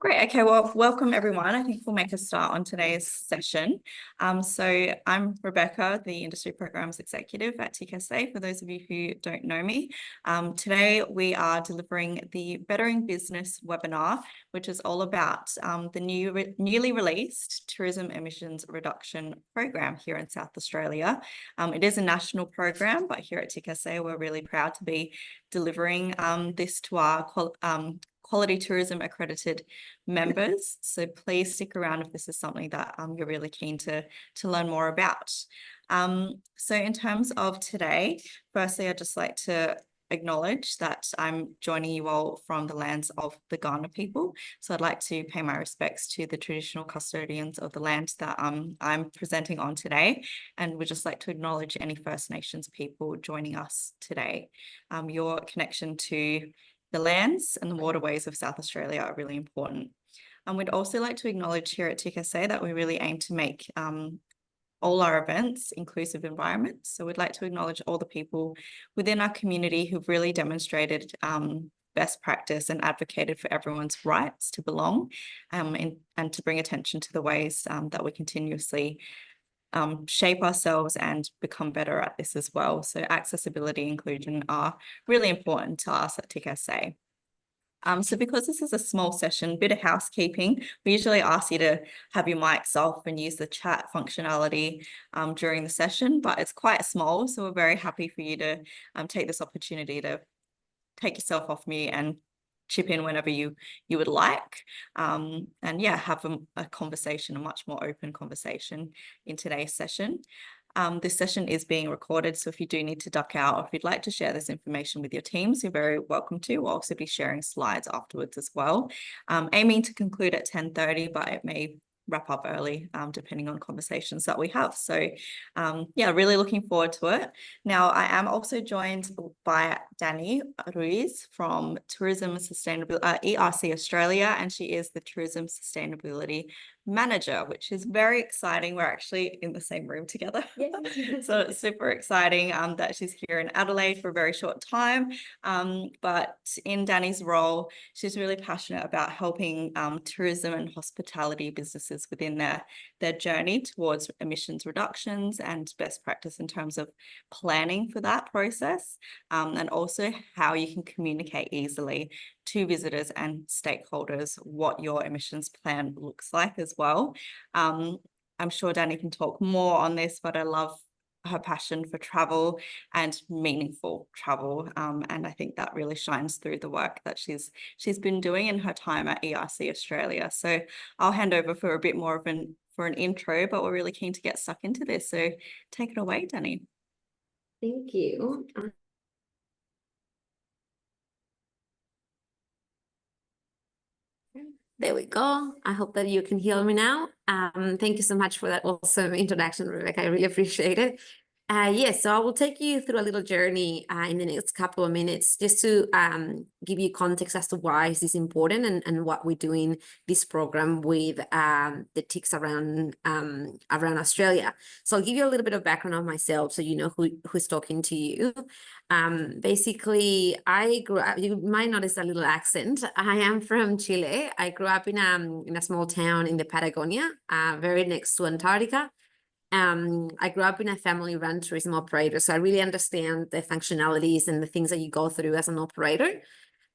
Great. Okay, well, welcome everyone. I think we'll make a start on today's session. So I'm Rebecca, the Industry Programs Executive at TKSA, for those of you who don't know me. Today we are delivering the Bettering Business webinar, which is all about the newly released Tourism Emissions Reduction Program here in South Australia. It is a national program, but here at TKSA, we're really proud to be delivering this to our Quality Tourism accredited members. So please stick around if this is something that you're really keen to learn more about. So in terms of today, firstly, I'd just like to acknowledge that I'm joining you all from the lands of the Kaurna people. So I'd like to pay my respects to the traditional custodians of the land that I'm presenting on today. And we'd just like to acknowledge any First Nations people joining us today. Your connection to the lands and the waterways of South Australia are really important. And we'd also like to acknowledge here at TKSA that we really aim to make all our events inclusive environments. So we'd like to acknowledge all the people within our community who've really demonstrated best practice and advocated for everyone's rights to belong and to bring attention to the ways that we continuously shape ourselves and become better at this as well. So accessibility and inclusion are really important to us at TKSA. So because this is a small session, bit of housekeeping, we usually ask you to have your mics off and use the chat functionality during the session, but it's quite small. So we're very happy for you to take this opportunity to take yourself off mute and chip in whenever you would like. And yeah, have a conversation, a much more open conversation in today's session. This session is being recorded, so if you do need to duck out or if you'd like to share this information with your teams, you're very welcome to. We'll also be sharing slides afterwards as well. Aiming to conclude at 10:30, but it may wrap up early depending on conversations that we have. So yeah, really looking forward to it. Now, I am also joined by Dani Ruiz from Tourism Sustainability, ERC Australia, and she is the Tourism Sustainability Manager, which is very exciting. We're actually in the same room together. Yes. So it's super exciting that she's here in Adelaide for a very short time. But in Dani's role, she's really passionate about helping tourism and hospitality businesses within their journey towards emissions reductions and best practice in terms of planning for that process, and also how you can communicate easily to visitors and stakeholders what your emissions plan looks like as well. I'm sure Dani can talk more on this, but I love her passion for travel and meaningful travel. And I think that really shines through the work that she's been doing in her time at ERC Australia. So I'll hand over for a bit more of an intro, but we're really keen to get stuck into this. So take it away, Dani. Thank you. There we go. I hope that you can hear me now. Thank you so much for that awesome introduction, Rebecca. I really appreciate it. Yes, so I will take you through a little journey in the next couple of minutes just to give you context as to why is this important and what we're doing this program with the TICs around Australia. So I'll give you a little bit of background on myself so you know who's talking to you. Basically, I grew up, you might notice a little accent. I am from Chile. I grew up in a small town in the Patagonia, very next to Antarctica. I grew up in a family-run tourism operator, so I really understand the functionalities and the things that you go through as an operator.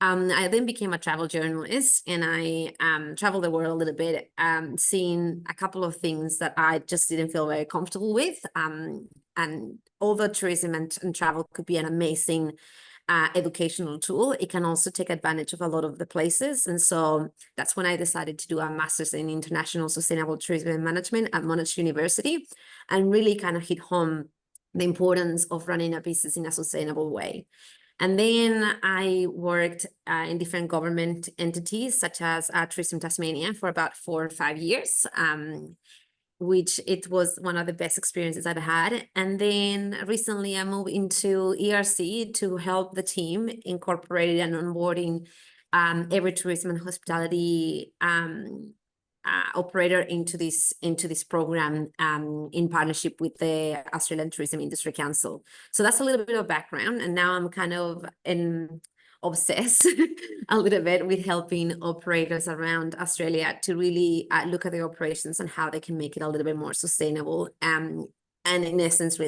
I then became a travel journalist, and I traveled the world a little bit, seeing a couple of things that I just didn't feel very comfortable with. And although tourism and travel could be an amazing educational tool, it can also take advantage of a lot of the places. And so that's when I decided to do a master's in international sustainable tourism and management at Monash University, and really kind of hit home the importance of running a business in a sustainable way. And then I worked in different government entities, such as Tourism Tasmania, for about 4 or 5 years, which it was one of the best experiences I've had. And then recently I moved into ERC to help the team incorporate and onboarding every tourism and hospitality operator into this program in partnership with the Australian Tourism Industry Council. So that's a little bit of background. And now I'm kind of obsess a little bit with helping operators around Australia to really look at their operations and how they can make it a little bit more sustainable. And in essence,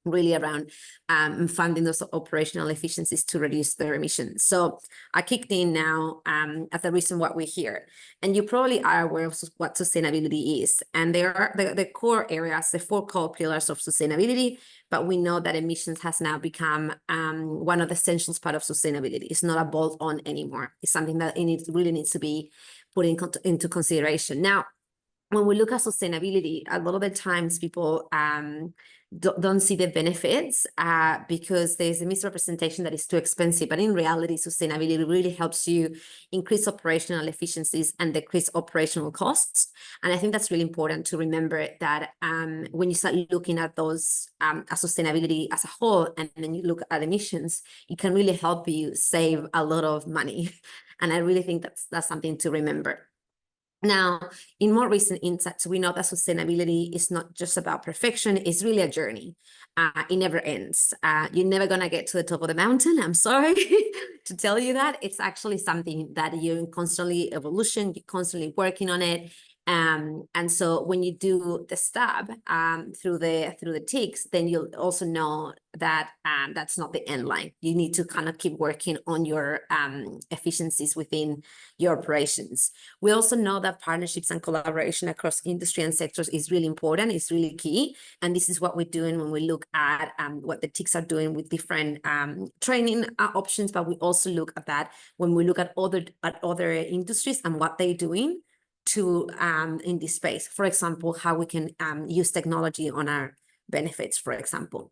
really around funding those operational efficiencies to reduce their emissions. So I kicked in now as the reason why we're here. And you probably are aware of what sustainability is. And there are the core areas, the 4 core pillars of sustainability, but we know that emissions has now become one of the essential part of sustainability. It's not a bolt-on anymore. It's something that really needs to be put into consideration. Now, when we look at sustainability, a lot of the times people don't see the benefits because there's a misrepresentation that it's too expensive. But in reality, sustainability really helps you increase operational efficiencies and decrease operational costs. And I think that's really important to remember that when you start looking at those at sustainability as a whole, and then you look at emissions, it can really help you save a lot of money. And I really think that's something to remember. Now, in more recent insights, we know that sustainability is not just about perfection, it's really a journey. It never ends. You're never going to get to the top of the mountain. I'm sorry to tell you that. It's actually something that you're in constantly evolution, you're constantly working on it. And so when you do the step through the ticks, then you'll also know that that's not the end line. You need to kind of keep working on your efficiencies within your operations. We also know that partnerships and collaboration across industry and sectors is really important. It's really key. And this is what we're doing when we look at what the ticks are doing with different training options. But we also look at that when we look at other industries and what they're doing to in this space. For example, how we can use technology on our benefits, for example.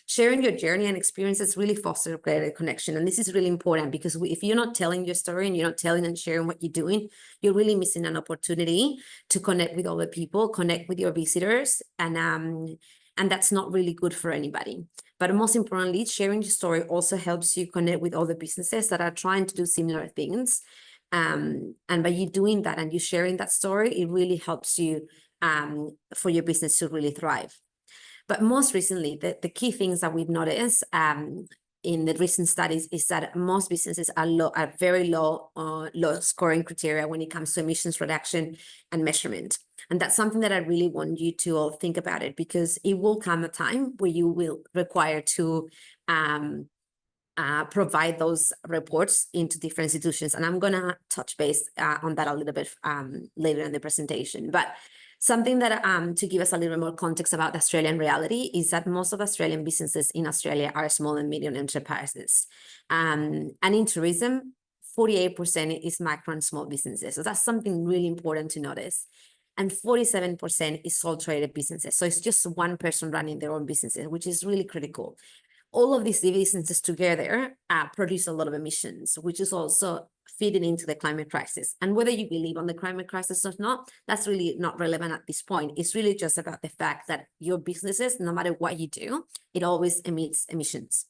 Sharing your journey and experiences really foster greater connection. And this is really important because if you're not telling your story and you're not telling and sharing what you're doing, you're really missing an opportunity to connect with other people, connect with your visitors, and that's not really good for anybody. But most importantly, sharing your story also helps you connect with other businesses that are trying to do similar things. And by you doing that and you sharing that story, it really helps you for your business to really thrive. But most recently, the key things that we've noticed in the recent studies is that most businesses are very low scoring criteria when it comes to emissions reduction and measurement. And that's something that I really want you to all think about it, because it will come a time where you will require to provide those reports into different institutions. And I'm going to touch base on that a little bit later in the presentation. But something that to give us a little more context about the Australian reality is that most of Australian businesses in Australia are small and medium enterprises. And in tourism, 48% is micro and small businesses. So that's something really important to notice. And 47% is sole traded businesses. So it's just one person running their own businesses, which is really critical. All of these businesses together produce a lot of emissions, which is also feeding into the climate crisis. And whether you believe on the climate crisis or not, that's really not relevant at this point. It's really just about the fact that your businesses, no matter what you do, it always emits emissions.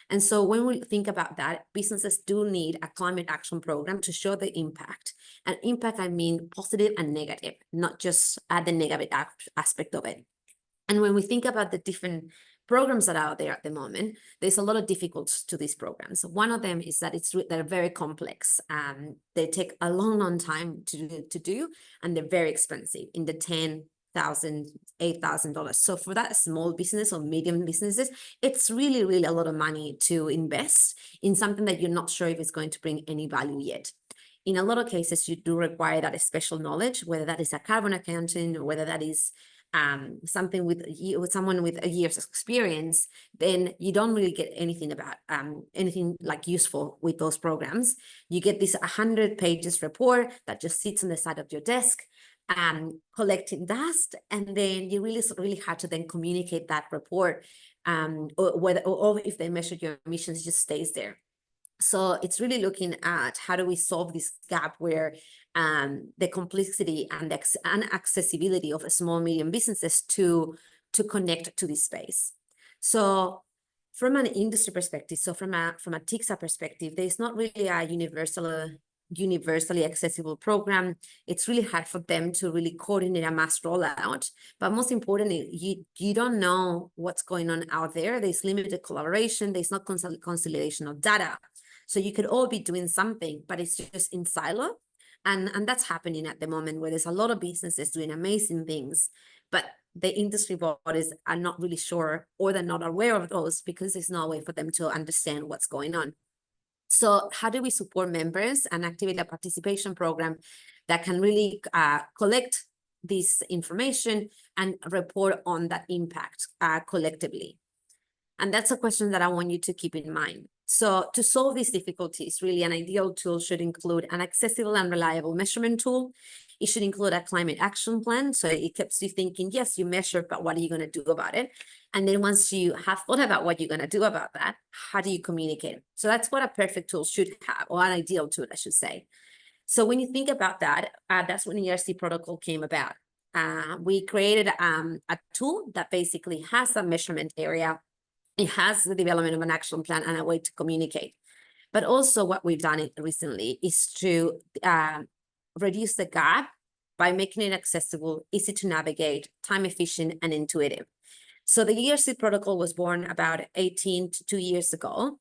And so when we think about that, businesses do need a climate action program to show the impact. And impact, I mean positive and negative, not just the negative aspect of it. And when we think about the different programs that are out there at the moment, there's a lot of difficulties to these programs. One of them is that they're very complex. They take a long time to do, and they're very expensive, in the $10,000, $8,000. So for that small business or medium businesses, it's really, really a lot of money to invest in something that you're not sure if it's going to bring any value yet. In a lot of cases, you do require that special knowledge, whether that is a carbon accounting or whether that is something with someone with a year's experience, then you don't really get anything about anything like useful with those programs. You get this 100 pages report that just sits on the side of your desk, collecting dust, and then you really hard to then communicate that report, or if they measure your emissions, it just stays there. So it's really looking at how do we solve this gap where the complexity and the accessibility of small medium businesses to connect to this space. So from an industry perspective, so from a TICSA perspective, there's not really a universally accessible program. It's really hard for them to really coordinate a mass rollout. But most importantly, you don't know what's going on out there. There's limited collaboration. There's not consolidation of data. So you could all be doing something, but it's just in silo. And that's happening at the moment, where there's a lot of businesses doing amazing things, but the industry bodies are not really sure, or they're not aware of those, because there's no way for them to understand what's going on. So how do we support members? An activity participation program that can really collect this information and report on that impact collectively. And that's a question that I want you to keep in mind. So to solve these difficulties, really an ideal tool should include an accessible and reliable measurement tool. It should include a climate action plan. So it keeps you thinking, yes, you measure, but what are you going to do about it? And then once you have thought about what you're going to do about that, how do you communicate? So that's what a perfect tool should have, or an ideal tool, I should say. So when you think about that, that's when the ERC protocol came about. We created a tool that basically has a measurement area. It has the development of an action plan and a way to communicate. But also what we've done recently is to reduce the gap by making it accessible, easy to navigate, time efficient, and intuitive. So the ERC protocol was born about 18 to 2 years ago.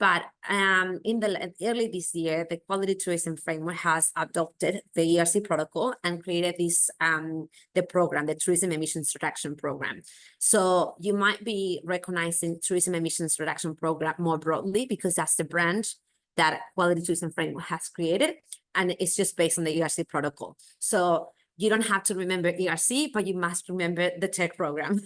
But in the early this year, the Quality Tourism Framework has adopted the ERC protocol and created this the program, the Tourism Emissions Reduction Program. So you might be recognizing Tourism Emissions Reduction Program more broadly, because that's the branch that Quality Tourism Framework has created, and it's just based on the ERC protocol. So you don't have to remember ERC, but you must remember the tech program.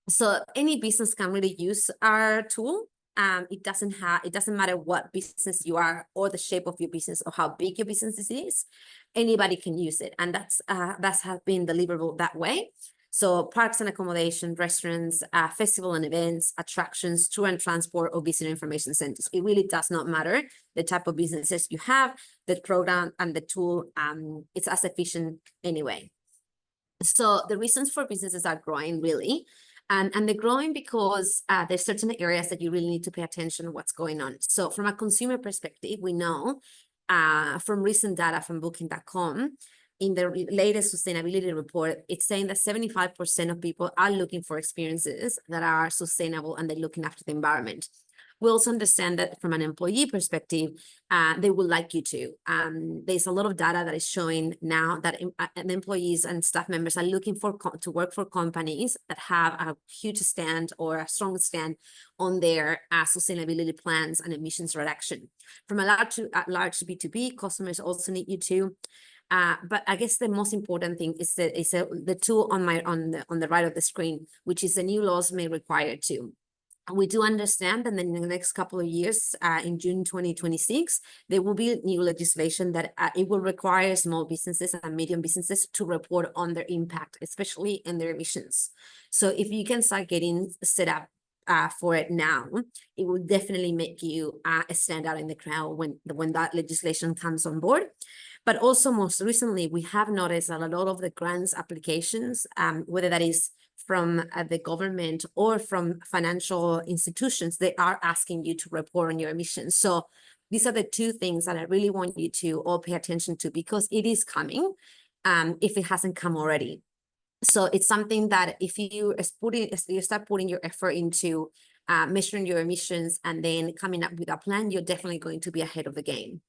So any business can really use our tool. It doesn't matter what business you are, or the shape of your business, or how big your business is. Anybody can use it, and that's has been deliverable that way. So parks and accommodation, restaurants, festival and events, attractions, tour and transport, or visitor information centers. It really does not matter the type of businesses you have. The program and the tool, it's as efficient anyway. So the reasons for businesses are growing, really. And they're growing because there's certain areas that you really need to pay attention to what's going on. So from a consumer perspective, we know from recent data from Booking.com, in the latest sustainability report, it's saying that 75% of people are looking for experiences that are sustainable, and they're looking after the environment. We also understand that from an employee perspective, they would like you to. There's a lot of data that is showing now that employees and staff members are looking to work for companies that have a huge stand, or a strong stand on their sustainability plans and emissions reduction. From a large B2B, customers also need you to. But I guess the most important thing is the tool on the right of the screen, which is the new laws may require to. We do understand that in the next couple of years, in June 2026, there will be new legislation that it will require small businesses and medium businesses to report on their impact, especially in their emissions. So if you can start getting set up for it now, it will definitely make you stand out in the crowd when that legislation comes on board. But also, most recently, we have noticed that a lot of the grants applications, whether that is from the government or from financial institutions, they are asking you to report on your emissions. So these are the two things that I really want you to all pay attention to, because it is coming, if it hasn't come already. So it's something that if you start putting your effort into measuring your emissions and then coming up with a plan, you're definitely going to be ahead of the game.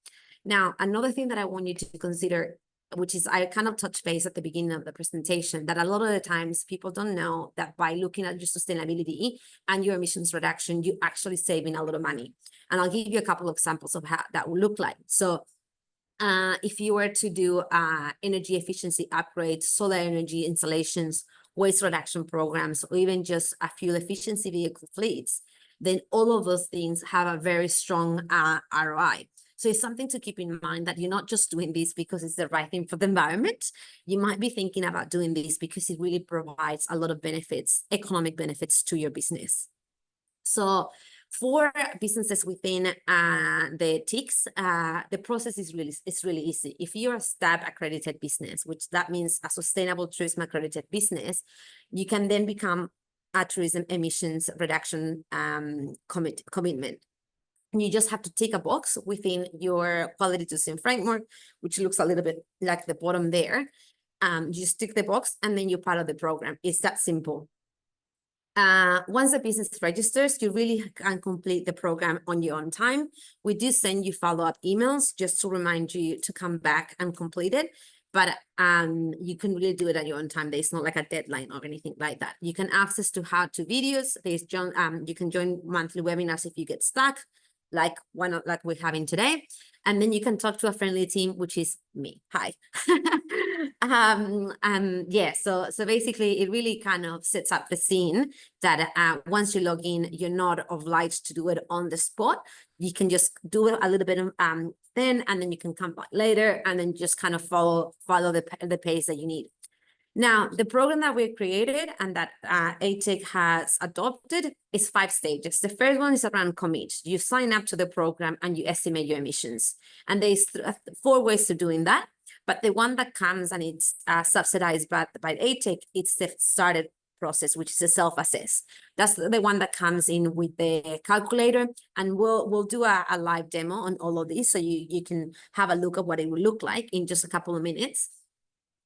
Now, another thing that I want you to consider, which is I kind of touched base at the beginning of the presentation, that a lot of the times people don't know that by looking at your sustainability and your emissions reduction, you're actually saving a lot of money. And I'll give you a couple of examples of how that will look like. So if you were to do energy efficiency upgrades, solar energy installations, waste reduction programs, or even just a fuel efficiency vehicle fleets, then all of those things have a very strong ROI. So it's something to keep in mind, that you're not just doing this because it's the right thing for the environment. You might be thinking about doing this because it really provides a lot of benefits, economic benefits to your business. So for businesses within the TICs, the process is really easy. If you're a STAB accredited business, which that means a sustainable tourism accredited business, you can then become a tourism emissions reduction commitment. You just have to tick a box within your quality tourism framework, which looks a little bit like the bottom there. You just tick the box and then you're part of the program. It's that simple. Once the business registers, you really can complete the program on your own time. We do send you follow-up emails just to remind you to come back and complete it. But you can really do it at your own time. There's not like a deadline or anything like that. You can access to how-to videos. You can join monthly webinars if you get stuck, like we're having today. And then you can talk to a friendly team, which is me. Hi. Yeah, so basically it really kind of sets up the scene that once you log in, you're not obliged to do it on the spot. You can just do it a little bit then, and then you can come back later and then just kind of follow the pace that you need. Now, the program that we created and that ATIC has adopted is 5 stages. The first one is around commit. You sign up to the program and you estimate your emissions. And there's 4 ways to doing that. But the one that comes and it's subsidized by ATIC, it's the started process, which is a self-assess. That's the one that comes in with the calculator. And we'll do a live demo on all of these so you can have a look at what it will look like in just a couple of minutes.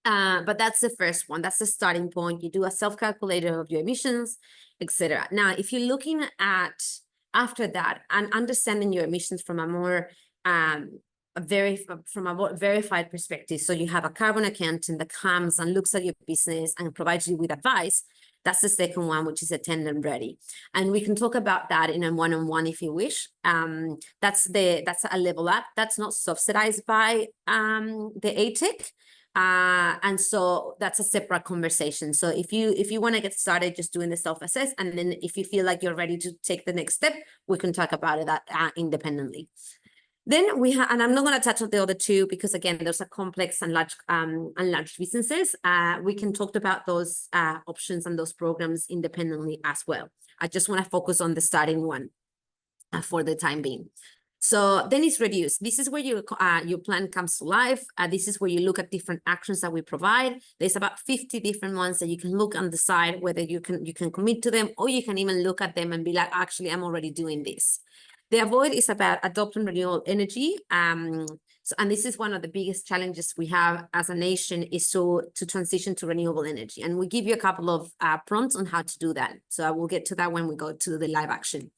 But that's the first one. That's the starting point. You do a self-calculator of your emissions, etc. Now, if you're looking at after that and understanding your emissions from a more verified perspective, so you have a carbon accountant that comes and looks at your business and provides you with advice. That's the second one, which is attendant ready. And we can talk about that in a one-on-one if you wish. That's a level up. That's not subsidized by the ATIC. And so that's a separate conversation. So if you want to get started just doing the self-assess, and then if you feel like you're ready to take the next step, we can talk about it independently. Then we have, and I'm not going to touch on the other 2 because again, those are complex and large businesses. We can talk about those options and those programs independently as well. I just want to focus on the starting one for the time being. So then it's reduced. This is where your plan comes to life. This is where you look at different actions that we provide. There's about 50 different ones that you can look and decide whether you can commit to them, or you can even look at them and be like, actually, I'm already doing this. The avoid is about adopting renewable energy. And this is one of the biggest challenges we have as a nation is to transition to renewable energy. And we give you a couple of prompts on how to do that. So I will get to that when we go to the live action.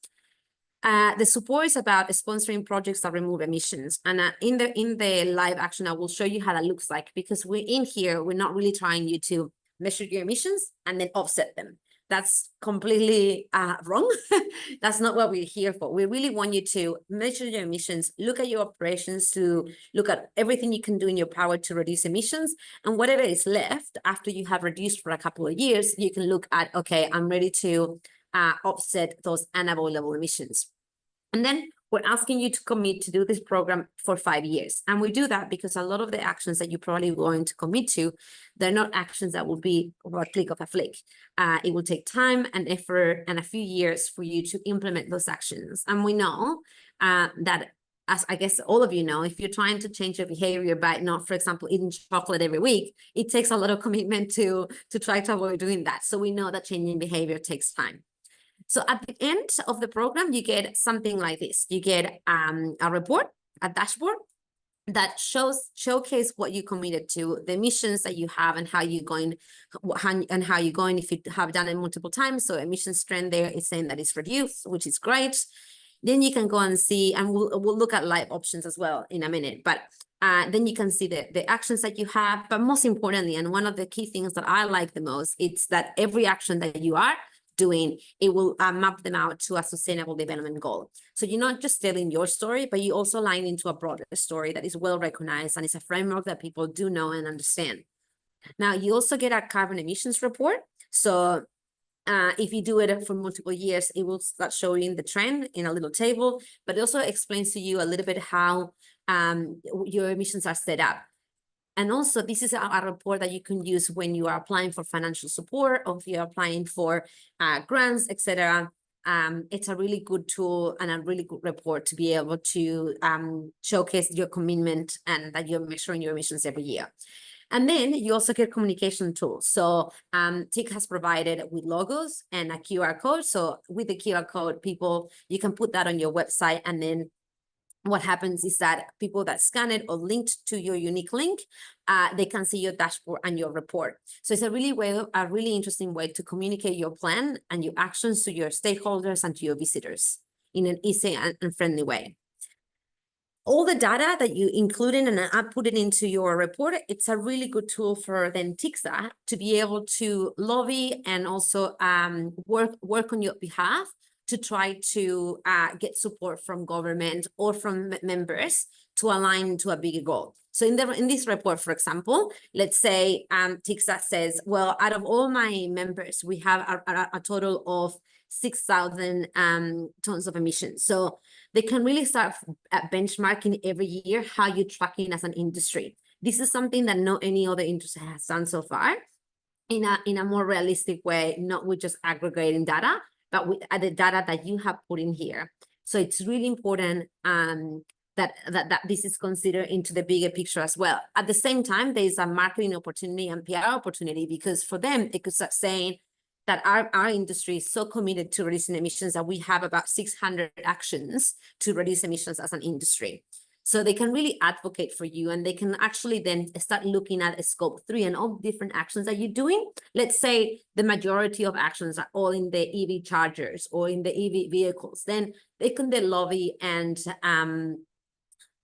The support is about sponsoring projects that remove emissions. And in the live action, I will show you how that looks like, because we're not really trying you to measure your emissions and then offset them. That's completely wrong. That's not what we're here for. We really want you to measure your emissions, look at your operations, to look at everything you can do in your power to reduce emissions. And whatever is left after you have reduced for a couple of years, you can look at, okay, I'm ready to offset those unavoidable emissions. And then we're asking you to commit to do this program for 5 years. And we do that because a lot of the actions that you're probably going to commit to, they're not actions that will be a click of a flick. It will take time and effort and a few years for you to implement those actions. And we know that, as I guess all of you know, if you're trying to change your behavior by not, for example, eating chocolate every week, it takes a lot of commitment to try to avoid doing that. So we know that changing behavior takes time. So at the end of the program, you get something like this. You get a report, a dashboard that showcase what you committed to, the emissions that you have, and how you're going if you have done it multiple times. So emissions trend there is saying that it's reduced, which is great. Then you can go and see, and we'll look at live options as well in a minute. But then you can see the actions that you have. But most importantly, and one of the key things that I like the most, it's that every action that you are doing, it will map them out to a sustainable development goal. So you're not just telling your story, but you also align into a broader story that is well recognized, and it's a framework that people do know and understand. Now, you also get a carbon emissions report. So if you do it for multiple years, it will start showing the trend in a little table, but it also explains to you a little bit how your emissions are set up. And also, this is a report that you can use when you are applying for financial support, or if you're applying for grants, etc. It's a really good tool and a really good report to be able to showcase your commitment and that you're measuring your emissions every year. And then you also get communication tools. So TIC has provided with logos and a QR code. So with the QR code, you can put that on your website, and then what happens is that people that scan it or linked to your unique link, they can see your dashboard and your report. So it's a really interesting way to communicate your plan and your actions to your stakeholders and to your visitors in an easy and friendly way. All the data that you include in and put it into your report, it's a really good tool for then TICSA to be able to lobby and also work on your behalf to try to get support from government or from members to align to a bigger goal. So in this report, for example, let's say TICSA says, well, out of all my members, we have a total of 6,000 tons of emissions. So they can really start benchmarking every year how you're tracking as an industry. This is something that no any other industry has done so far in a more realistic way, not with just aggregating data, but with the data that you have put in here. So it's really important that this is considered into the bigger picture as well. At the same time, there's a marketing opportunity and PR opportunity, because for them, they could start saying that our industry is so committed to reducing emissions that we have about 600 actions to reduce emissions as an industry. So they can really advocate for you, and they can actually then start looking at a scope 3 and all different actions that you're doing. Let's say the majority of actions are all in the EV chargers or in the EV vehicles, then they can then lobby and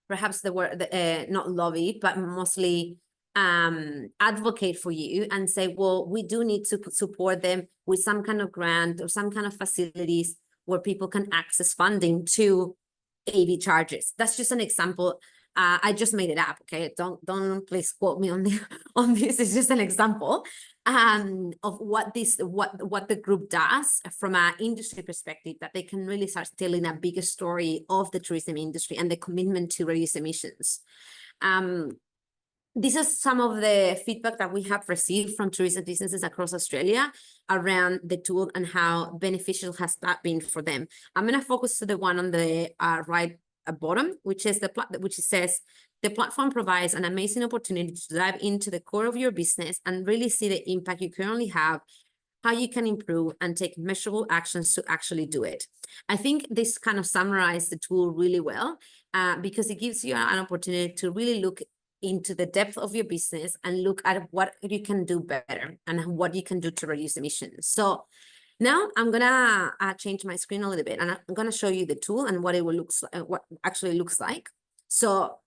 perhaps the word not lobby, but mostly advocate for you and say, well, we do need to support them with some kind of grant or some kind of facilities where people can access funding to EV chargers. That's just an example. I just made it up. Okay, don't please quote me on this. It's just an example of what the group does from an industry perspective, that they can really start telling a bigger story of the tourism industry and the commitment to reduce emissions. This is some of the feedback that we have received from tourism businesses across Australia around the tool and how beneficial has that been for them. I'm going to focus to the one on the right bottom, which is which says the platform provides an amazing opportunity to dive into the core of your business and really see the impact you currently have, how you can improve, and take measurable actions to actually do it. I think this kind of summarizes the tool really well because it gives you an opportunity to really look into the depth of your business and look at what you can do better and what you can do to reduce emissions. So now I'm gonna change my screen a little bit, and I'm gonna show you the tool and what it will what actually looks like. So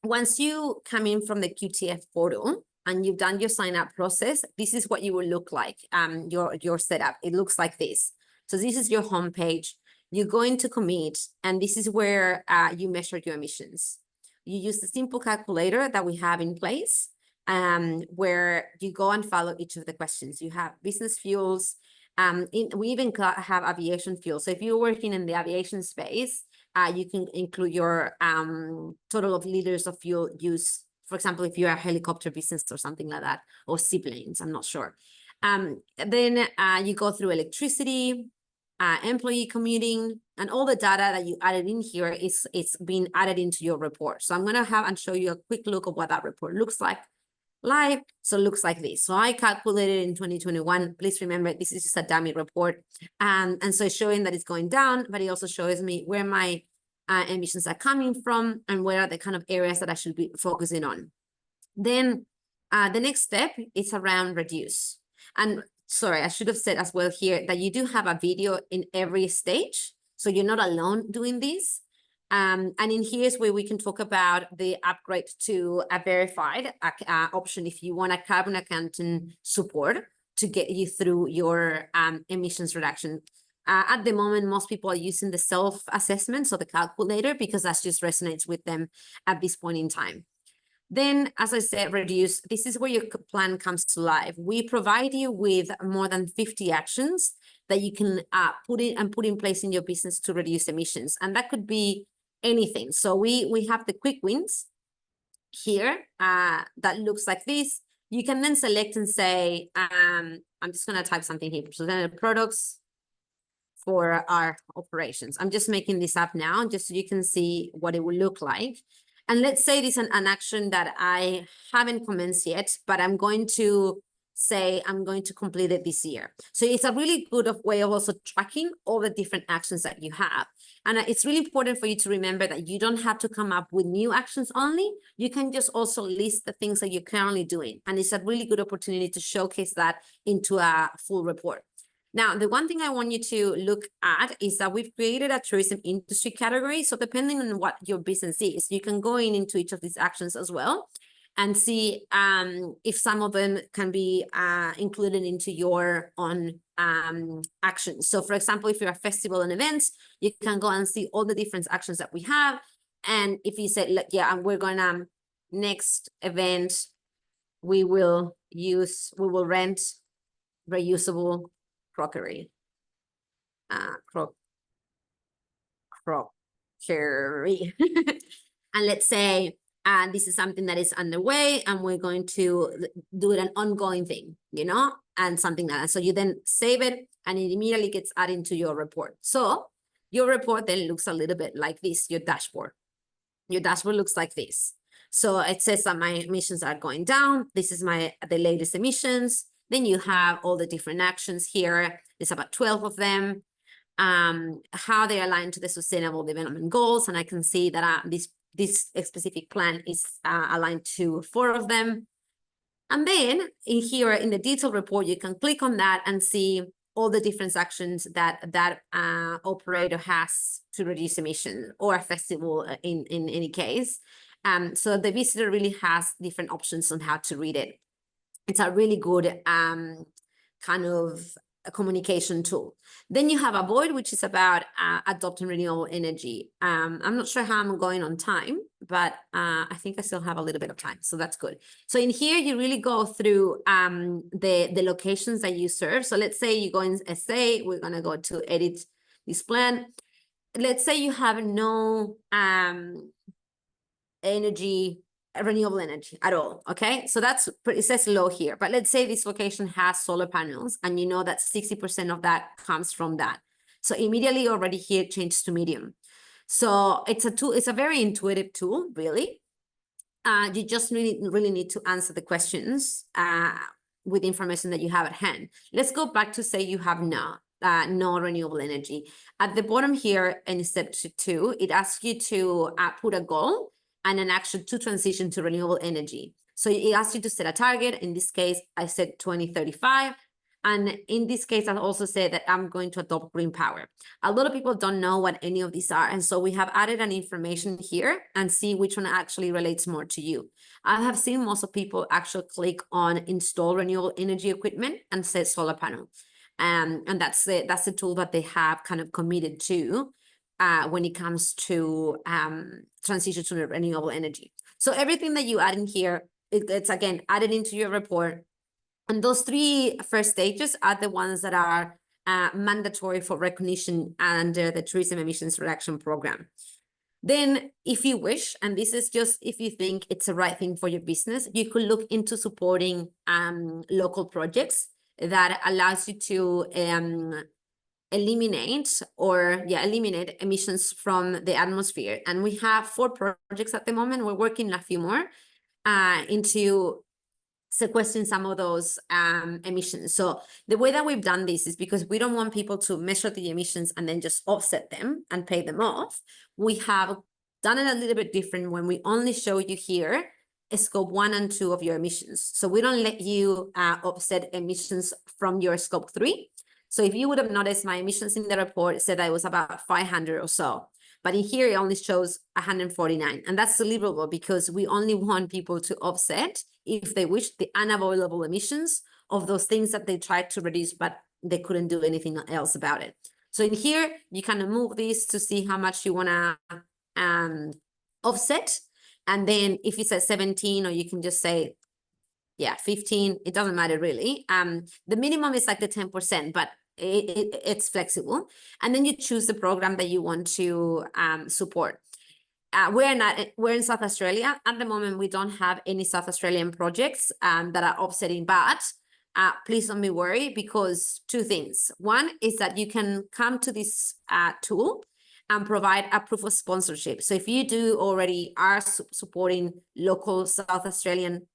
once you come in from the QTAB portal and you've done your sign up process, this is what you will look like. Your setup. It looks like this. So this is your homepage. You go into commit, and this is where you measure your emissions. You use the simple calculator that we have in place, where you go and follow each of the questions. You have business fuels. We even have aviation fuel. So if you're working in the aviation space, you can include your total of liters of fuel use. For example, if you're a helicopter business or something like that, or seaplanes, I'm not sure. Then you go through electricity, employee commuting, and all the data that you added in here it's being added into your report. So I'm going to have and show you a quick look of what that report looks like live. So it looks like this. So I calculated in 2021. Please remember, this is just a dummy report. And so it's showing that it's going down, but it also shows me where my emissions are coming from and where are the kind of areas that I should be focusing on. Then the next step is around reduce. And sorry, I should have said as well here that you do have a video in every stage. So you're not alone doing this. And in here is where we can talk about the upgrade to a verified option if you want a carbon accounting support to get you through your emissions reduction. At the moment, most people are using the self-assessment, so the calculator, because that just resonates with them at this point in time. Then, as I said, reduce. This is where your plan comes to life. We provide you with more than 50 actions that you can put in place in your business to reduce emissions. And that could be anything. So we have the quick wins here that looks like this. You can then select and say, I'm just going to type something here. So then the products for our operations. I'm just making this up now, just so you can see what it will look like. And let's say this is an action that I haven't commenced yet, but I'm going to say, I'm going to complete it this year. So it's a really good way of also tracking all the different actions that you have. And it's really important for you to remember that you don't have to come up with new actions only. You can just also list the things that you're currently doing. And it's a really good opportunity to showcase that into a full report. Now, the one thing I want you to look at is that we've created a tourism industry category. So depending on what your business is, you can go into each of these actions as well and see if some of them can be included into your own actions. So for example, if you're a festival and events, you can go and see all the different actions that we have. And if you said, look, yeah, we're gonna, next event, we will rent reusable crockery. Crockery. And let's say, this is something that is underway and we're going to do it an ongoing thing, you know, and something like that. So you then save it and it immediately gets added into your report. So your report then looks a little bit like this, your dashboard. Your dashboard looks like this. So it says that my emissions are going down. This is the latest emissions. Then you have all the different actions here. There's about 12 of them. How they align to the Sustainable Development Goals. And I can see that this specific plan is aligned to 4 of them. And then in here in the detailed report, you can click on that and see all the different actions that operator has to reduce emission, or a festival in any case. So the visitor really has different options on how to read it. It's a really good kind of a communication tool. Then you have Avoid, which is about adopting renewable energy. I'm not sure how I'm going on time, but I think I still have a little bit of time, so that's good. So in here, you really go through the locations that you serve. So let's say you go in SA, we're gonna go to edit this plan. Let's say you have no renewable energy at all, okay? So it says low here, but let's say this location has solar panels and you know that 60% of that comes from that. So immediately already here it changes to medium. So it's a tool, it's a very intuitive tool, really. You just really need to answer the questions with information that you have at hand. Let's go back to say you have no renewable energy. At the bottom here in step 2, it asks you to put a goal and an action to transition to renewable energy. So it asks you to set a target. In this case, I said 2035. And in this case, I also said that I'm going to adopt green power. A lot of people don't know what any of these are. And so we have added an information here and see which one actually relates more to you. I have seen most of people actually click on install renewable energy equipment and set solar panel. And that's the tool that they have kind of committed to when it comes to transition to renewable energy. So everything that you add in here, it's again added into your report. And those 3 first stages are the ones that are mandatory for recognition under the Tourism Emissions Reduction Program. Then if you wish, and this is just if you think it's the right thing for your business, you could look into supporting local projects that allows you to eliminate emissions from the atmosphere. And we have 4 projects at the moment. We're working on a few more into sequestering some of those emissions. So the way that we've done this is because we don't want people to measure the emissions and then just offset them and pay them off. We have done it a little bit different when we only show you here scope 1 and 2 of your emissions. So we don't let you offset emissions from your scope 3. So if you would have noticed, my emissions in the report said that it was about 500 or so. But in here, it only shows 149. And that's deliverable because we only want people to offset, if they wish, the unavoidable emissions of those things that they tried to reduce, but they couldn't do anything else about it. So in here, you kind of move this to see how much you want to offset. And then if it says 17, or you can just say, 15, it doesn't matter really. The minimum is like the 10%, but it's flexible. And then you choose the program that you want to support. We're in South Australia. At the moment, we don't have any South Australian projects that are offsetting, but please don't be worried, because 2 things. One is that you can come to this tool and provide a proof of sponsorship. So if you are supporting local South Australian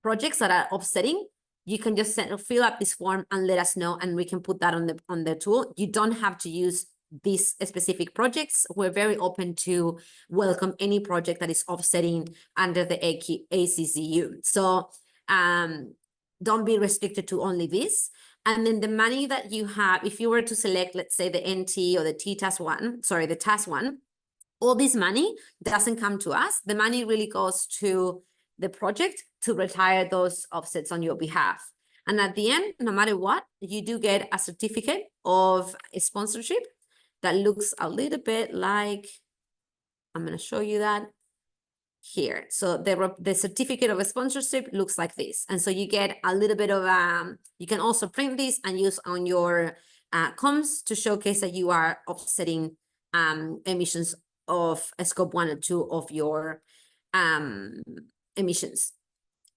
projects that are offsetting, you can just fill up this form and let us know, and we can put that on the tool. You don't have to use these specific projects. We're very open to welcome any project that is offsetting under the ACCU. So don't be restricted to only this. And then the money that you have, if you were to select, let's say the NT or the TAS one, sorry, the TAS one, all this money doesn't come to us. The money really goes to the project to retire those offsets on your behalf. And at the end, no matter what, you do get a certificate of sponsorship that looks a little bit like, I'm going to show you that here. So the certificate of sponsorship looks like this. And so you get a little bit of, you can also print this and use on your comms to showcase that you are offsetting emissions of scope 1 and 2 of your emissions.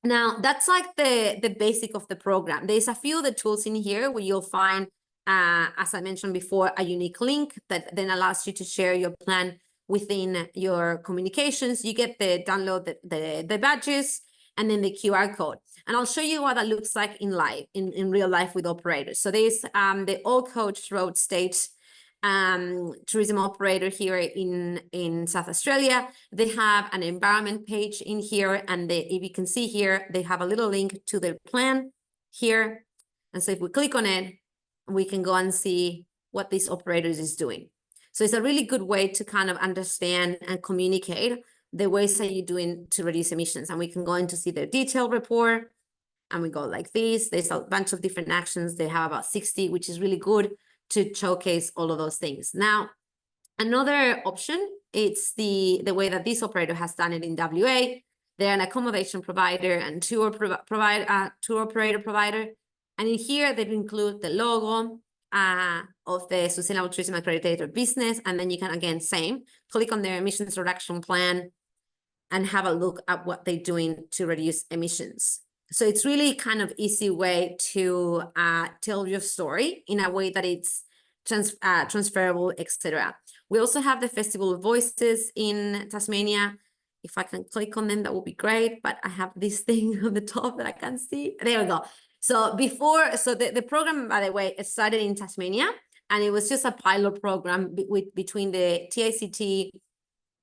Now, that's like the basic of the program. There's a few of the tools in here where you'll find, as I mentioned before, a unique link that then allows you to share your plan within your communications. You get the download the badges and then the QR code. And I'll show you what that looks like in live, in real life with operators. So there's the Old Coach Road State tourism operator here in South Australia. They have an environment page in here, and if you can see here, they have a little link to their plan here. And so if we click on it, we can go and see what this operator is doing. So it's a really good way to kind of understand and communicate the ways that you're doing to reduce emissions. And we can go in to see their detailed report, and we go like this. There's a bunch of different actions. They have about 60, which is really good to showcase all of those things. Now, another option, it's the way that this operator has done it in WA. They're an accommodation provider and tour operator provider. And in here, they include the logo of the Sustainable Tourism Accredited business. And then you can, again, click on their emissions reduction plan and have a look at what they're doing to reduce emissions. So it's really kind of easy way to tell your story in a way that it's transferable, etc. We also have the Festival of Voices in Tasmania. If I can click on them, that would be great. But I have this thing on the top that I can't see. There we go. So the program, by the way, it started in Tasmania, and it was just a pilot program between the TACT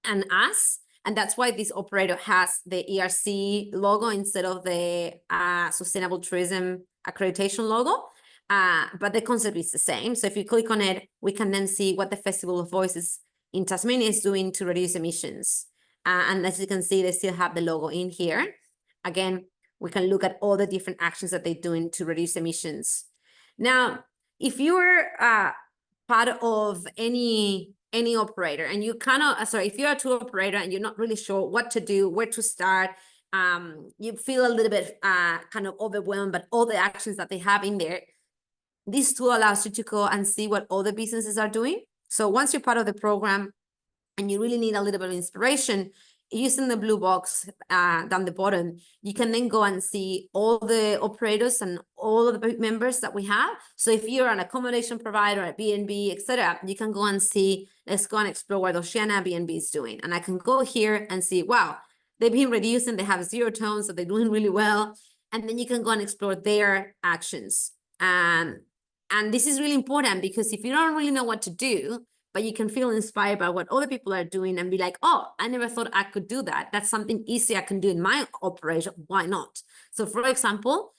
and us. And that's why this operator has the ERC logo instead of the Sustainable Tourism Accreditation logo. But the concept is the same. So if you click on it, we can then see what the Festival of Voices in Tasmania is doing to reduce emissions. And as you can see, they still have the logo in here. Again, we can look at all the different actions that they're doing to reduce emissions. Now, if you're part of any operator, and you if you're a tour operator and you're not really sure what to do, where to start, you feel a little bit kind of overwhelmed by all the actions that they have in there, this tool allows you to go and see what other businesses are doing. So once you're part of the program and you really need a little bit of inspiration, using the blue box down the bottom, you can then go and see all the operators and all of the members that we have. So if you're an accommodation provider, a B&B, etc., you can go and see, let's go and explore what Oceania B&B is doing. And I can go here and see, wow, they've been reducing, they have 0 tons, so they're doing really well. And then you can go and explore their actions. And this is really important, because if you don't really know what to do, but you can feel inspired by what other people are doing and be like, oh, I never thought I could do that. That's something easy I can do in my operation. Why not? So for example,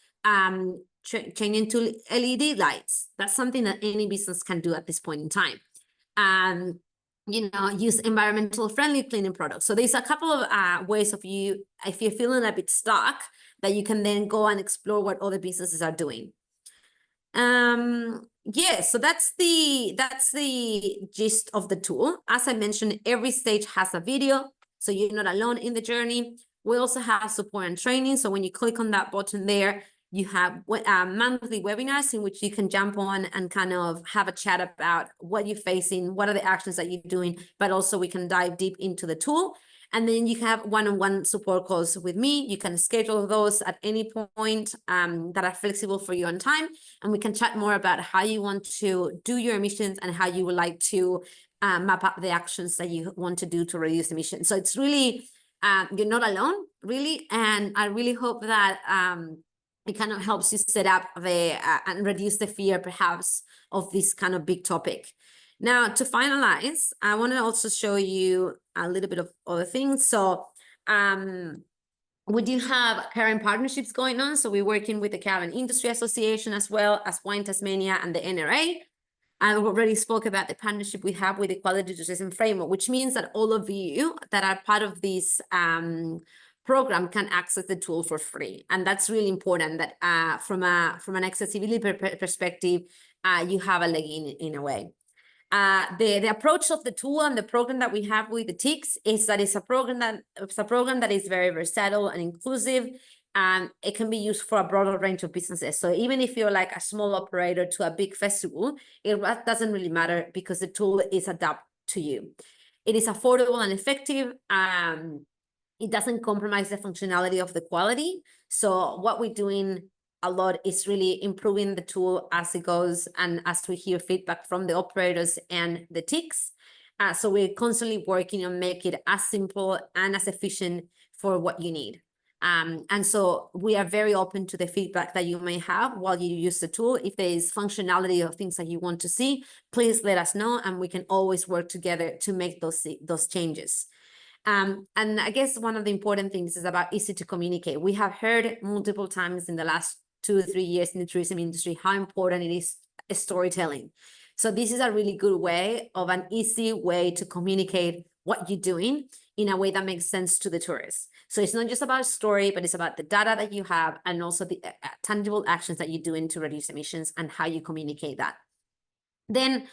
changing to LED lights. That's something that any business can do at this point in time. Use environmental friendly cleaning products. So there's a couple of ways of you, if you're feeling a bit stuck, that you can then go and explore what other businesses are doing. So that's the gist of the tool. As I mentioned, every stage has a video, so you're not alone in the journey. We also have support and training. So when you click on that button there, you have monthly webinars in which you can jump on and kind of have a chat about what you're facing, what are the actions that you're doing, but also we can dive deep into the tool. And then you have one-on-one support calls with me. You can schedule those at any point that are flexible for you on time. And we can chat more about how you want to do your emissions and how you would like to map up the actions that you want to do to reduce emissions. So it's really you're not alone, really. And I really hope that it kind of helps you set up and reduce the fear, perhaps, of this kind of big topic. Now, to finalize, I want to also show you a little bit of other things. So we do have current partnerships going on. So we're working with the Cabin Industry Association, as well as Wine Tasmania and the NRA. I already spoke about the partnership we have with the Quality Tourism Framework, which means that all of you that are part of this program can access the tool for free. And that's really important, that from an accessibility perspective, you have a leg in a way. The approach of the tool and the program that we have with the TICs is that it's a program that is very versatile and inclusive, and it can be used for a broader range of businesses. So even if you're like a small operator to a big festival, it doesn't really matter, because the tool is adapted to you. It is affordable and effective. It doesn't compromise the functionality of the quality. So what we're doing a lot is really improving the tool as it goes, and as we hear feedback from the operators and the TICs. So we're constantly working on making it as simple and as efficient for what you need. And so we are very open to the feedback that you may have while you use the tool. If there is functionality or things that you want to see, please let us know, and we can always work together to make those changes. And I guess one of the important things is about easy to communicate. We have heard multiple times in the last 2 or 3 years in the tourism industry how important it is storytelling. So this is a really good way, of an easy way to communicate what you're doing in a way that makes sense to the tourists. So it's not just about story, but it's about the data that you have, and also the tangible actions that you're doing to reduce emissions, and how you communicate that. Then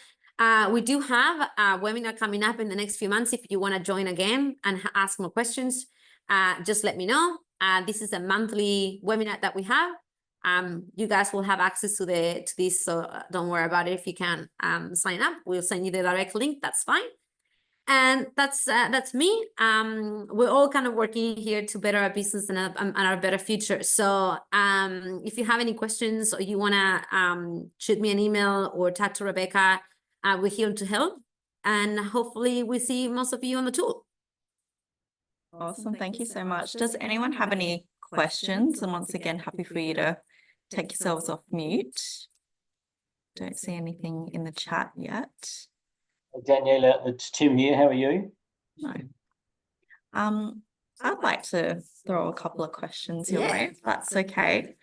we do have a webinar coming up in the next few months. If you want to join again and ask more questions, just let me know. This is a monthly webinar that we have. You guys will have access to this, so don't worry about it. If you can sign up, we'll send you the direct link. That's fine. And that's me. We're all kind of working here to better our business and our better future. So if you have any questions, or you want to shoot me an email or talk to Rebecca, we're here to help. And hopefully we see most of you on the tool. Awesome. Thank you so much. Does anyone have any questions? And once again, happy for you to take yourselves off mute. Don't see anything in the chat yet. Daniela, it's Tim here. How are you? No. I'd like to throw a couple of questions your way, if that's okay.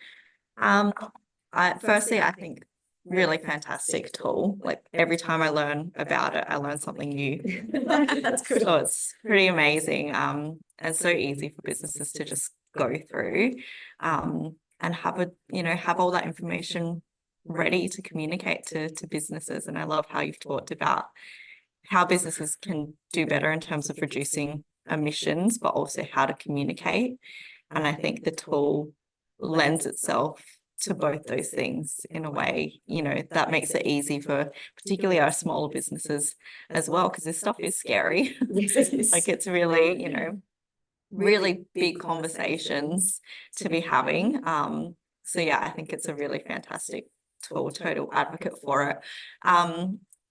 Firstly, I think really fantastic tool. Like every time I learn about it, I learn something new. That's good. So it's pretty amazing. And so easy for businesses to just go through, and have all that information ready to communicate to businesses. And I love how you've talked about how businesses can do better in terms of reducing emissions, but also how to communicate. And I think the tool lends itself to both those things in a way, that makes it easy for particularly our smaller businesses as well, because this stuff is scary. Like it's really, really big conversations to be having. So yeah, I think it's a really fantastic tool, total advocate for it.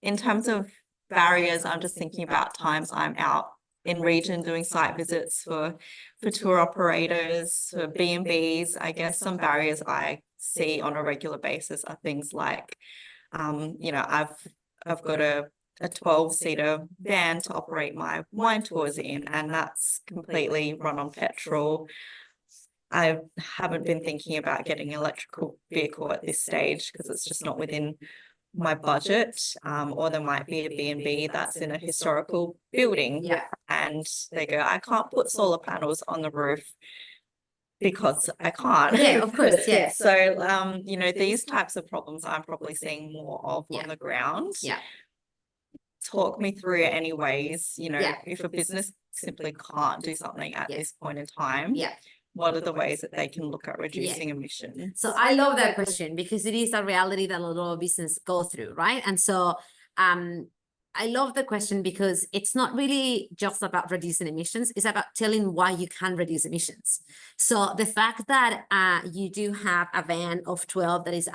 In terms of barriers, I'm just thinking about times I'm out in region doing site visits for tour operators, for B&Bs. I guess some barriers I see on a regular basis are things like, I've got a 12-seater van to operate my wine tours in, and that's completely run on petrol. I haven't been thinking about getting an electrical vehicle at this stage because it's just not within my budget. Or there might be a B&B that's in a historical building, and they go, I can't put solar panels on the roof because I can't. Yeah, of course, yeah. So, these types of problems I'm probably seeing more of on the ground. Yeah. Talk me through any ways, if a business simply can't do something at this point in time, what are the ways that they can look at reducing emissions? So I love that question, because it is a reality that a lot of business go through, right? And so I love the question because it's not really just about reducing emissions. It's about telling why you can reduce emissions. So the fact that you do have a van of 12 that is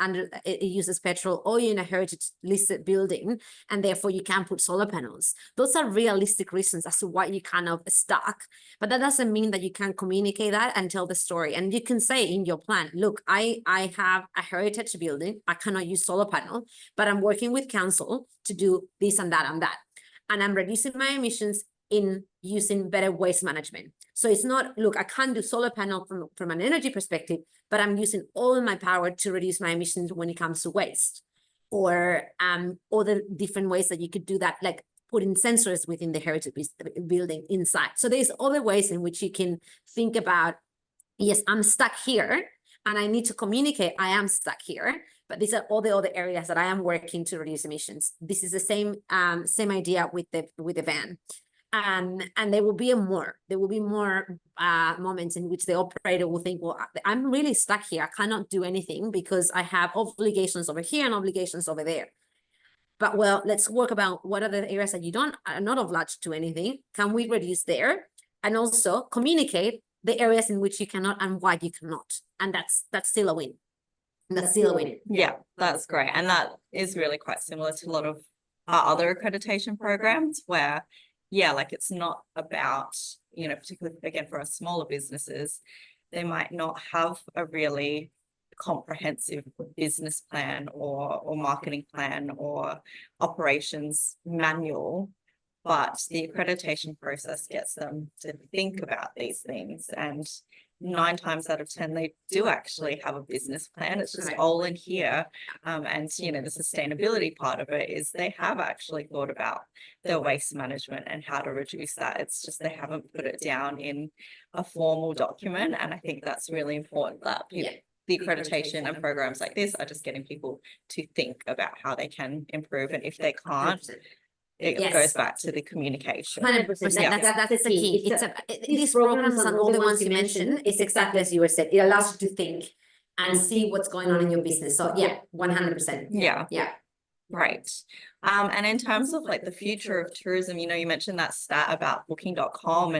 it uses petrol, or you're in a heritage listed building, and therefore you can put solar panels. Those are realistic reasons as to why you kind of stuck. But that doesn't mean that you can communicate that and tell the story. And you can say in your plan, look, I have a heritage building. I cannot use solar panel, but I'm working with council to do this and that and that. And I'm reducing my emissions in using better waste management. So it's not, look, I can't do solar panel from an energy perspective, but I'm using all of my power to reduce my emissions when it comes to waste. Or other different ways that you could do that, like putting sensors within the heritage building inside. So there's other ways in which you can think about, yes, I'm stuck here and I need to communicate I am stuck here, but these are all the other areas that I am working to reduce emissions. This is the same idea with the van. And there will be more moments in which the operator will think, well, I'm really stuck here. I cannot do anything because I have obligations over here and obligations over there. But well, let's work about what are the areas that you are not obliged to anything. Can we reduce there? And also communicate the areas in which you cannot and why you cannot. And that's still a win. That's still a win. Yeah, that's great. And that is really quite similar to a lot of our other accreditation programs where, yeah, like it's not about, you know, particularly again for our smaller businesses, they might not have a really comprehensive business plan or marketing plan or operations manual, but the accreditation process gets them to think about these things. And 9 times out of 10, they do actually have a business plan. It's just all in here. And, you know, the sustainability part of it is they have actually thought about their waste management and how to reduce that. It's just they haven't put it down in a formal document. And I think that's really important that people, the accreditation and programs like this are just getting people to think about how they can improve. And if they can't, it goes back to the communication. 100%. Yeah. That's the key. These programs and all the ones you mentioned, it's exactly as you were said. It allows you to think and see what's going on in your business. So yeah, 100%. Yeah. Yeah. Right. And in terms of like the future of tourism, you know, you mentioned that stat about booking.com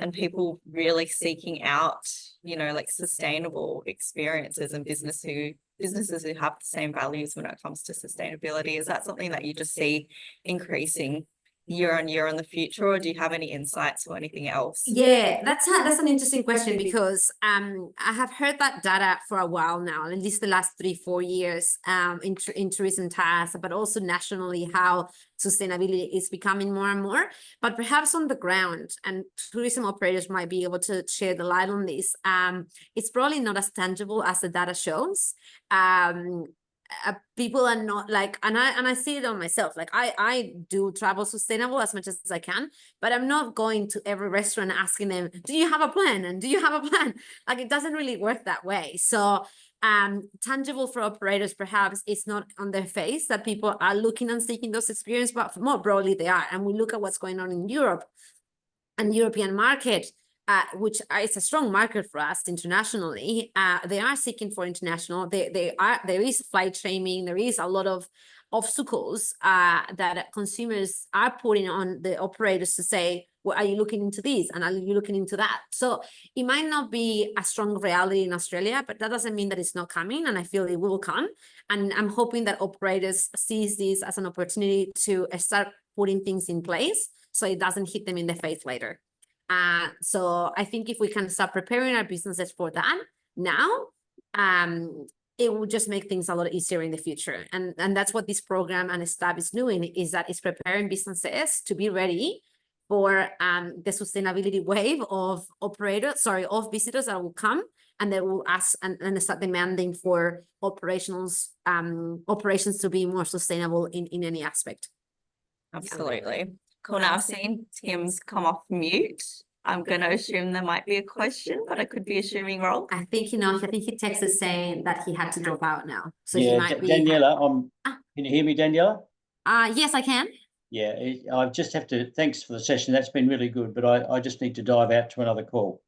and people really seeking out, you know, like sustainable experiences and businesses who have the same values when it comes to sustainability. Is that something that you just see increasing year on year in the future, or do you have any insights or anything else? Yeah, that's an interesting question because I have heard that data for a while now, at least the last 3-4 years in tourism tasks, but also nationally how sustainability is becoming more and more. But perhaps on the ground, and tourism operators might be able to share the light on this, it's probably not as tangible as the data shows. People are not like, and I see it on myself, like I do travel sustainable as much as I can, but I'm not going to every restaurant asking them, do you have a plan? And do you have a plan? Like it doesn't really work that way. So tangible for operators perhaps it's not on their face that people are looking and seeking those experiences, but more broadly they are. And we look at what's going on in Europe and European market, which is a strong market for us internationally. They are seeking for international. There is flight shaming. There is a lot of obstacles that consumers are putting on the operators to say, well, are you looking into this? And are you looking into that? So it might not be a strong reality in Australia, but that doesn't mean that it's not coming. And I feel it will come. And I'm hoping that operators sees this as an opportunity to start putting things in place so it doesn't hit them in the face later. So I think if we can start preparing our businesses for that now, it will just make things a lot easier in the future. And that's what this program and staff is doing, is that it's preparing businesses to be ready for the sustainability wave of visitors that will come, and they will ask and start demanding for operations to be more sustainable in any aspect. Absolutely. Cool. Now I've seen Tim's come off mute. I'm going to assume there might be a question, but I could be assuming wrong. I think he texted saying that he had to drop out now. So yeah, he might be. Daniela, can you hear me, Daniela? Yes, I can. Yeah, I just have to, thanks for the session. That's been really good, but I just need to dive out to another call.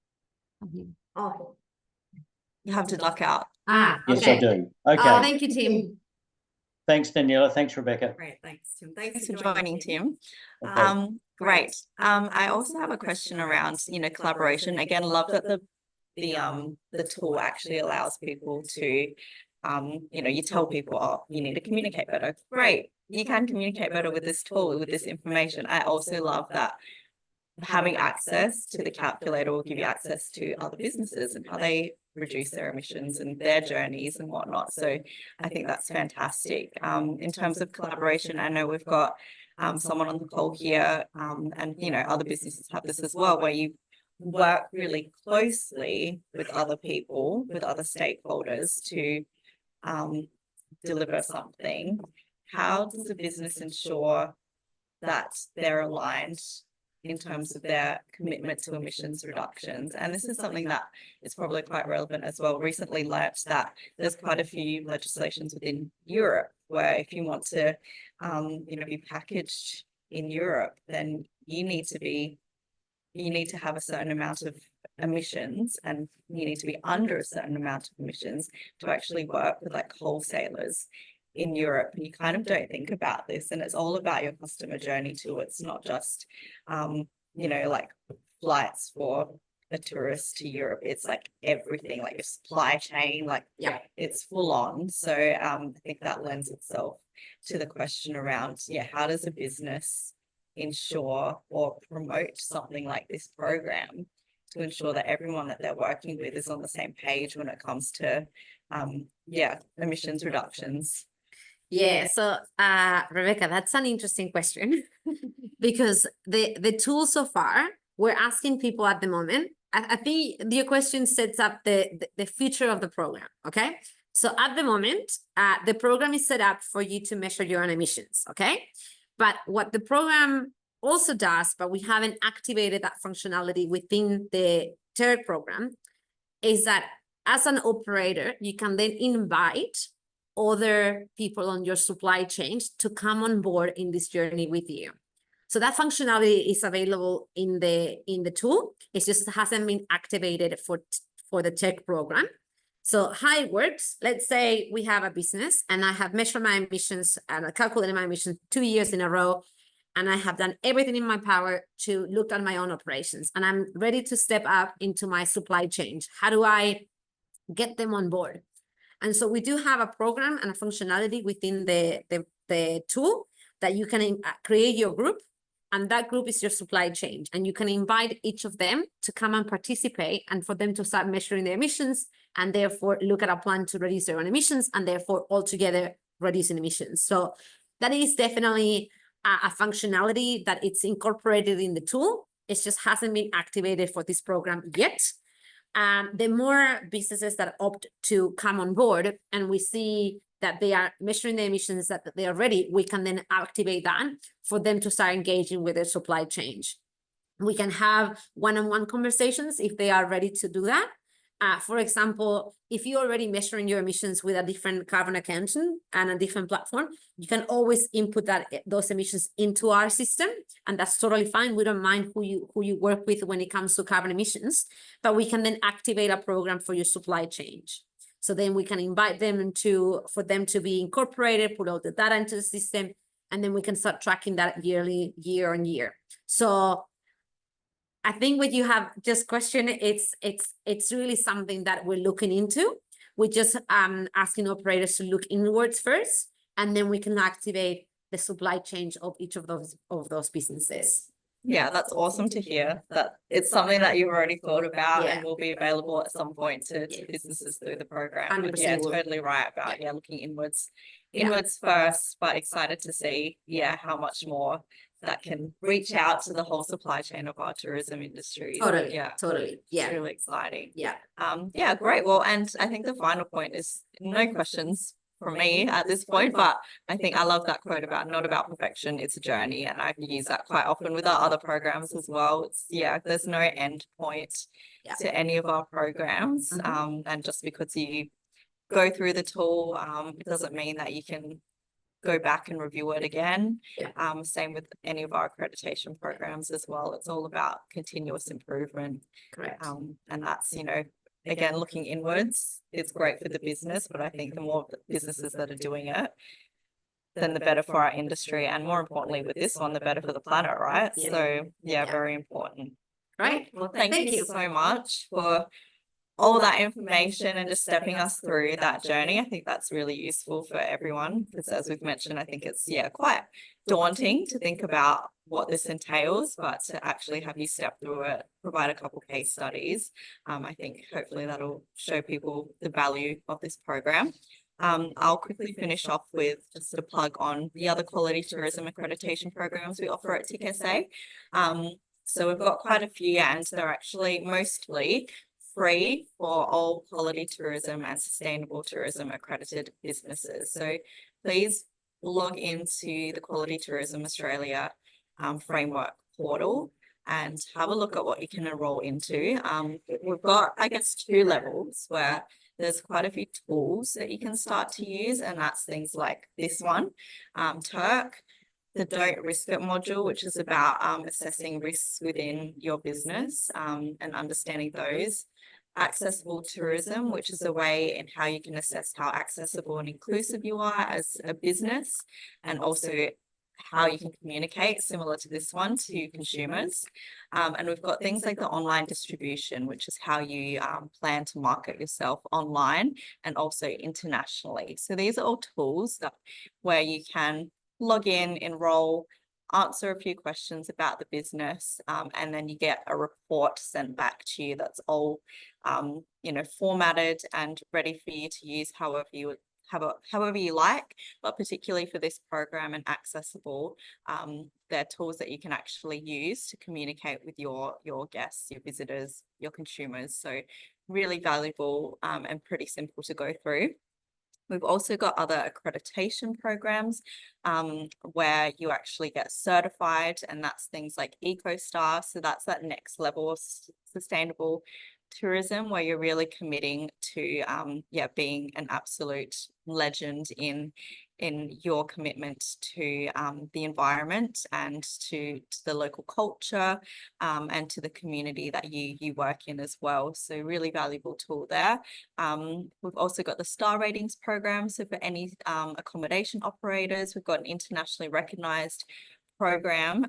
Oh. You have to duck out. Yes, Okay. I do. Okay. Oh, thank you, Tim. Thanks, Daniela. Thanks, Rebecca. Great, thanks, Tim. Thanks for joining, Tim. Okay. Great. I also have a question around, collaboration. Again, love that the tool actually allows people to, you tell people, oh, you need to communicate better. Great. You can communicate better with this tool, with this information. I also love that having access to the calculator will give you access to other businesses and how they reduce their emissions and their journeys and whatnot. So I think that's fantastic. In terms of collaboration, I know we've got someone on the call here, and other businesses have this as well, where you work really closely with other people, with other stakeholders to deliver something. How does a business ensure that they're aligned in terms of their commitment to emissions reductions? And this is something that is probably quite relevant as well. Recently learnt that there's quite a few legislations within Europe where if you want to, be packaged in Europe, then you need to have a certain amount of emissions, and you need to be under a certain amount of emissions to actually work with like wholesalers in Europe. And you kind of don't think about this, and it's all about your customer journey too. It's not just like flights for a tourist to Europe. It's like everything, like your supply chain, like it's full on. So I think that lends itself to the question around how does a business ensure or promote something like this program to ensure that everyone that they're working with is on the same page when it comes to emissions reductions. Yeah, so Rebecca, that's an interesting question because the tool so far, we're asking people at the moment, I think your question sets up the future of the program, okay? So at the moment, the program is set up for you to measure your own emissions, okay? But what the program also does, but we haven't activated that functionality within the third program, is that as an operator, you can then invite other people on your supply chain to come on board in this journey with you. So that functionality is available in the tool. It just hasn't been activated for the tech program. So how it works, let's say we have a business and I have measured my emissions and I calculated my emissions 2 years in a row, and I have done everything in my power to look at my own operations, and I'm ready to step up into my supply chain. How do I get them on board? And so we do have a program and a functionality within the tool that you can create your group, and that group is your supply chain. And you can invite each of them to come and participate and for them to start measuring their emissions and therefore look at a plan to reduce their own emissions and therefore altogether reducing emissions. So that is definitely a functionality that it's incorporated in the tool. It just hasn't been activated for this program yet. The more businesses that opt to come on board and we see that they are measuring the emissions that they are ready, we can then activate that for them to start engaging with their supply chain. We can have one-on-one conversations if they are ready to do that. For example, if you're already measuring your emissions with a different carbon accountant and a different platform, you can always input those emissions into our system, and that's totally fine. We don't mind who you work with when it comes to carbon emissions, but we can then activate a program for your supply chain. So then we can invite them for them to be incorporated, put all the data into the system, and then we can start tracking that year on year. So I think what you have just questioned, it's really something that we're looking into. We're just asking operators to look inwards first, and then we can activate the supply chain of each of those businesses. Yeah, that's awesome to hear that it's something that you've already thought about and will be available at some point to businesses through the program. But yeah, totally right about looking inwards first, but excited to see how much more that can reach out to the whole supply chain of our tourism industry. Totally. It's really exciting. Yeah. Great. Well, and I think the final point is no questions from me at this point, but I think I love that quote about not about perfection, it's a journey, and I use that quite often with our other programs as well. It's there's no end point to any of our programs, and just because you go through the tool, it doesn't mean that you can go back and review it again. Same with any of our accreditation programs as well. It's all about continuous improvement. Correct. And that's, again, looking inwards, it's great for the business, but I think the more businesses that are doing it, then the better for our industry, and more importantly with this one, the better for the planet, right? Yeah. So yeah, Yeah. very important. Right. Well, thank you so much for all that information and just stepping us through that journey. I think that's really useful for everyone because, as we've mentioned, I think it's quite daunting to think about what this entails, but to actually have you step through it, provide a couple case studies, I think hopefully that'll show people the value of this program. I'll quickly finish off with just a plug on the other quality tourism accreditation programs we offer at TKSA. So we've got quite a few, and they're actually mostly free for all quality tourism and sustainable tourism accredited businesses. So please log into the Quality Tourism Australia framework portal and have a look at what you can enroll into. We've got, I guess, 2 levels where there's quite a few tools that you can start to use, and that's things like this one, Turk, the Don't Risk It module, which is about assessing risks within your business and understanding those. Accessible tourism, which is a way in how you can assess how accessible and inclusive you are as a business, and also how you can communicate, similar to this one, to consumers. And we've got things like the online distribution, which is how you plan to market yourself online and also internationally. So these are all tools that where you can log in, enroll, answer a few questions about the business, and then you get a report sent back to you that's all formatted and ready for you to use however you like, but particularly for this program and accessible, they're tools that you can actually use to communicate with your guests, your visitors, your consumers. So really valuable and pretty simple to go through. We've also got other accreditation programs where you actually get certified, and that's things like EcoStar. So that's that next level of sustainable tourism where you're really committing to being an absolute legend in your commitment to the environment and to the local culture and to the community that you work in as well. So really valuable tool there. We've also got the star ratings program. So for any accommodation operators, we've got an internationally recognized program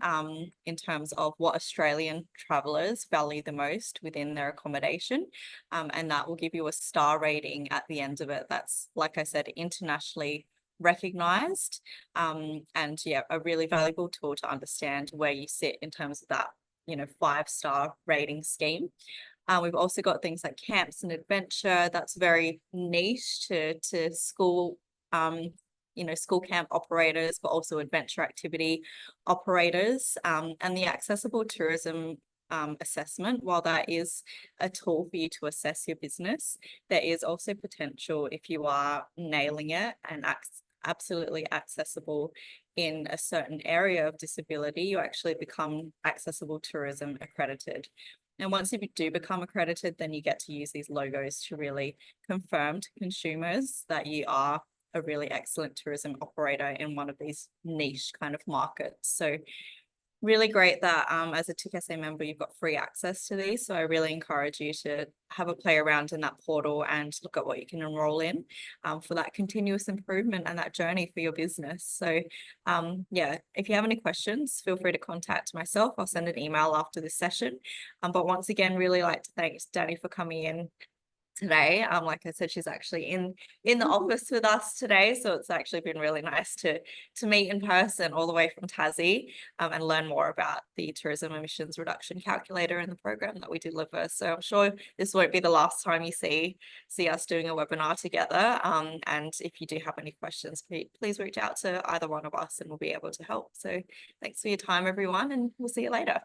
in terms of what Australian travellers value the most within their accommodation, and that will give you a star rating at the end of it. That's, like I said, internationally recognized, and a really valuable tool to understand where you sit in terms of that 5-star rating scheme. We've also got things like camps and adventure. That's very niche to school school camp operators, but also adventure activity operators. And the accessible tourism assessment, while that is a tool for you to assess your business, there is also potential, if you are nailing it and absolutely accessible in a certain area of disability, you actually become accessible tourism accredited. And once you do become accredited, then you get to use these logos to really confirm to consumers that you are a really excellent tourism operator in one of these niche kind of markets. So really great that as a TKSA member, you've got free access to these. So I really encourage you to have a play around in that portal and look at what you can enroll in for that continuous improvement and that journey for your business. So if you have any questions, feel free to contact myself. I'll send an email after this session. But once again, really like to thank Danny for coming in today. Like I said, she's actually in the office with us today, so it's actually been really nice to meet in person all the way from Tassie and learn more about the tourism emissions reduction calculator and the program that we deliver. So I'm sure this won't be the last time you see us doing a webinar together, and if you do have any questions, please reach out to either one of us and we'll be able to help. So thanks for your time, everyone, and we'll see you later.